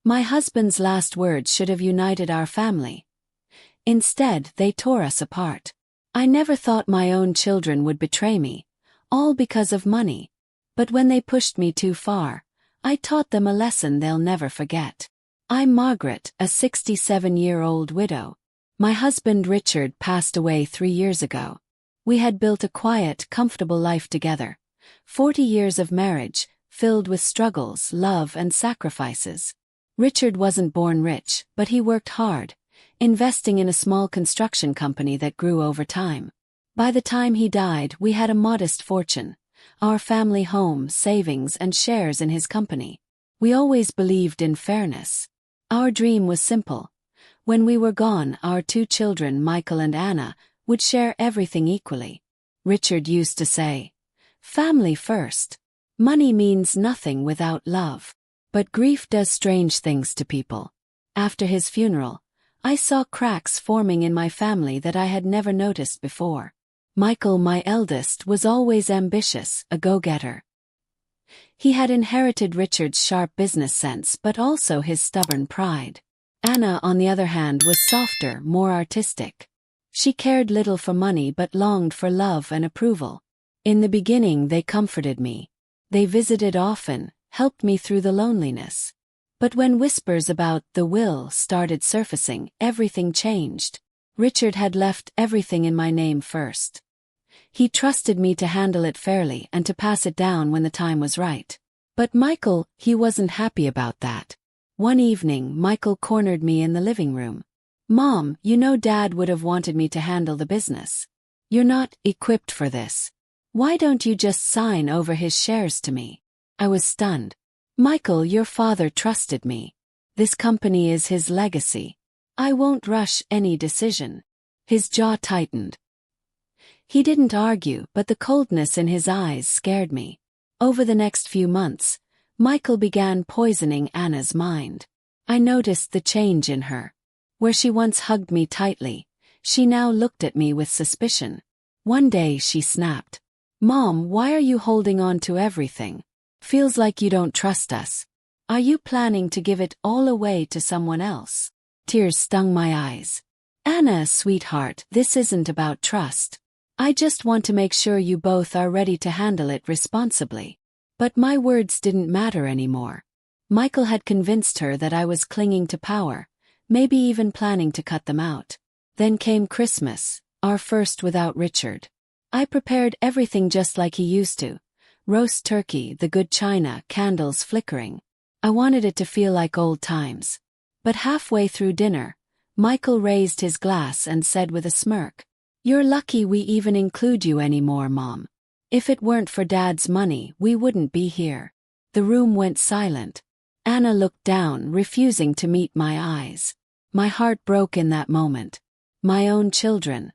My husband's last words should have united our family. Instead, they tore us apart. I never thought my own children would betray me, all because of money. But when they pushed me too far, I taught them a lesson they'll never forget. I'm Margaret, a 67-year-old widow. My husband Richard passed away 3 years ago. We had built a quiet, comfortable life together. 40 years of marriage, filled with struggles, love, and sacrifices. Richard wasn't born rich, but he worked hard, investing in a small construction company that grew over time. By the time he died, we had a modest fortune, our family home, savings, and shares in his company. We always believed in fairness. Our dream was simple. When we were gone, our 2 children, Michael and Anna, would share everything equally. Richard used to say, "Family first. Money means nothing without love." But grief does strange things to people. After his funeral, I saw cracks forming in my family that I had never noticed before. Michael, my eldest, was always ambitious, a go-getter. He had inherited Richard's sharp business sense but also his stubborn pride. Anna, on the other hand, was softer, more artistic. She cared little for money but longed for love and approval. In the beginning, they comforted me. They visited often, helped me through the loneliness. But when whispers about the will started surfacing, everything changed. Richard had left everything in my name first. He trusted me to handle it fairly and to pass it down when the time was right. But Michael, he wasn't happy about that. One evening, Michael cornered me in the living room. "Mom, you know Dad would have wanted me to handle the business. You're not equipped for this. Why don't you just sign over his shares to me?" I was stunned. "Michael, your father trusted me. This company is his legacy. I won't rush any decision." His jaw tightened. He didn't argue, but the coldness in his eyes scared me. Over the next few months, Michael began poisoning Anna's mind. I noticed the change in her. Where she once hugged me tightly, she now looked at me with suspicion. One day she snapped, "Mom, why are you holding on to everything? Feels like you don't trust us. Are you planning to give it all away to someone else?" Tears stung my eyes. "Anna, sweetheart, this isn't about trust. I just want to make sure you both are ready to handle it responsibly." But my words didn't matter anymore. Michael had convinced her that I was clinging to power, maybe even planning to cut them out. Then came Christmas, our first without Richard. I prepared everything just like he used to. Roast turkey, the good china, candles flickering. I wanted it to feel like old times. But halfway through dinner, Michael raised his glass and said with a smirk, "You're lucky we even include you anymore, Mom. If it weren't for Dad's money, we wouldn't be here." The room went silent. Anna looked down, refusing to meet my eyes. My heart broke in that moment. My own children,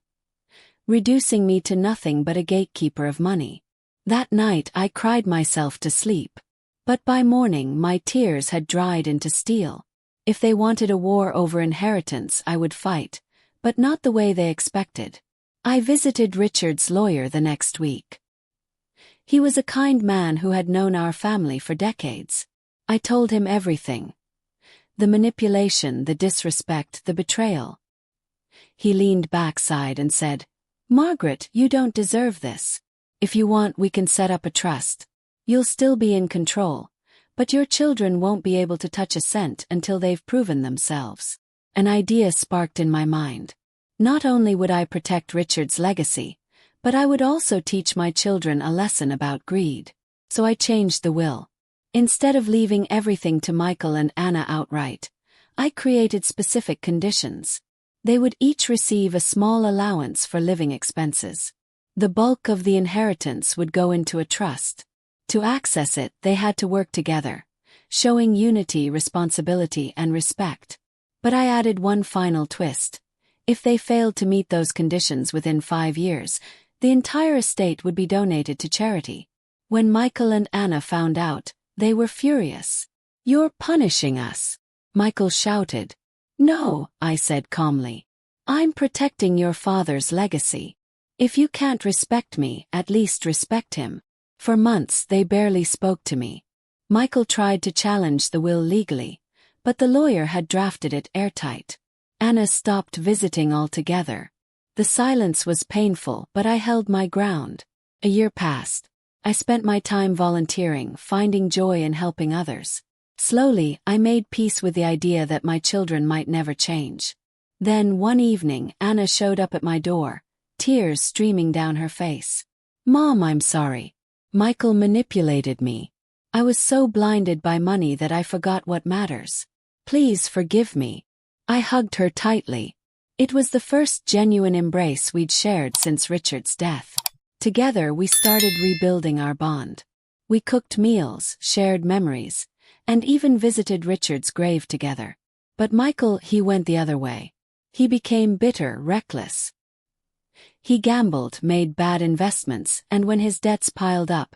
reducing me to nothing but a gatekeeper of money. That night I cried myself to sleep. But by morning my tears had dried into steel. If they wanted a war over inheritance, I would fight, but not the way they expected. I visited Richard's lawyer the next week. He was a kind man who had known our family for decades. I told him everything. The manipulation, the disrespect, the betrayal. He leaned backside and said, "Margaret, you don't deserve this. If you want, we can set up a trust. You'll still be in control, but your children won't be able to touch a cent until they've proven themselves." An idea sparked in my mind. Not only would I protect Richard's legacy, but I would also teach my children a lesson about greed. So I changed the will. Instead of leaving everything to Michael and Anna outright, I created specific conditions. They would each receive a small allowance for living expenses. The bulk of the inheritance would go into a trust. To access it, they had to work together, showing unity, responsibility, and respect. But I added one final twist. If they failed to meet those conditions within 5 years, the entire estate would be donated to charity. When Michael and Anna found out, they were furious. "You're punishing us," Michael shouted. "No," I said calmly. "I'm protecting your father's legacy. If you can't respect me, at least respect him." For months they barely spoke to me. Michael tried to challenge the will legally, but the lawyer had drafted it airtight. Anna stopped visiting altogether. The silence was painful, but I held my ground. A year passed. I spent my time volunteering, finding joy in helping others. Slowly, I made peace with the idea that my children might never change. Then, one evening, Anna showed up at my door, tears streaming down her face. "Mom, I'm sorry. Michael manipulated me. I was so blinded by money that I forgot what matters. Please forgive me." I hugged her tightly. It was the first genuine embrace we'd shared since Richard's death. Together, we started rebuilding our bond. We cooked meals, shared memories, and even visited Richard's grave together. But Michael, he went the other way. He became bitter, reckless. He gambled, made bad investments, and when his debts piled up,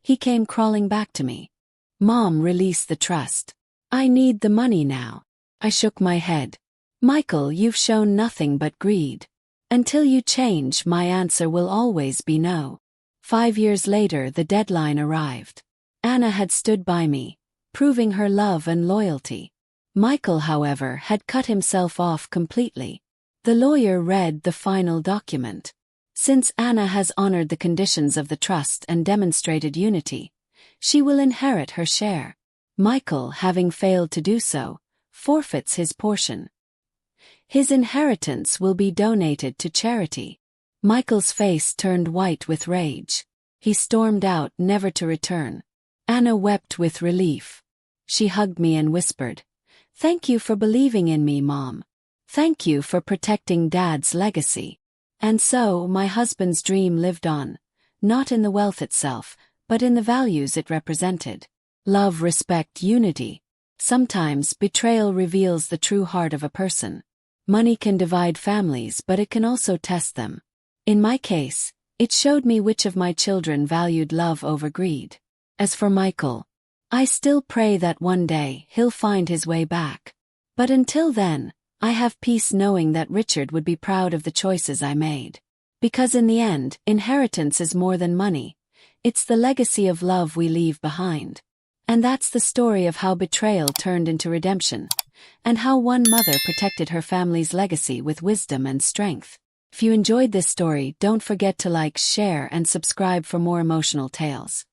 he came crawling back to me. "Mom, release the trust. I need the money now." I shook my head. "Michael, you've shown nothing but greed. Until you change, my answer will always be no." 5 years later, the deadline arrived. Anna had stood by me, proving her love and loyalty. Michael, however, had cut himself off completely. The lawyer read the final document. Since Anna has honored the conditions of the trust and demonstrated unity, she will inherit her share. Michael, having failed to do so, forfeits his portion. His inheritance will be donated to charity. Michael's face turned white with rage. He stormed out, never to return. Anna wept with relief. She hugged me and whispered, "Thank you for believing in me, Mom. Thank you for protecting Dad's legacy." And so, my husband's dream lived on, not in the wealth itself, but in the values it represented. Love, respect, unity. Sometimes, betrayal reveals the true heart of a person. Money can divide families, but it can also test them. In my case, it showed me which of my children valued love over greed. As for Michael, I still pray that one day he'll find his way back. But until then, I have peace knowing that Richard would be proud of the choices I made. Because in the end, inheritance is more than money. It's the legacy of love we leave behind. And that's the story of how betrayal turned into redemption, and how one mother protected her family's legacy with wisdom and strength. If you enjoyed this story, don't forget to like, share, and subscribe for more emotional tales.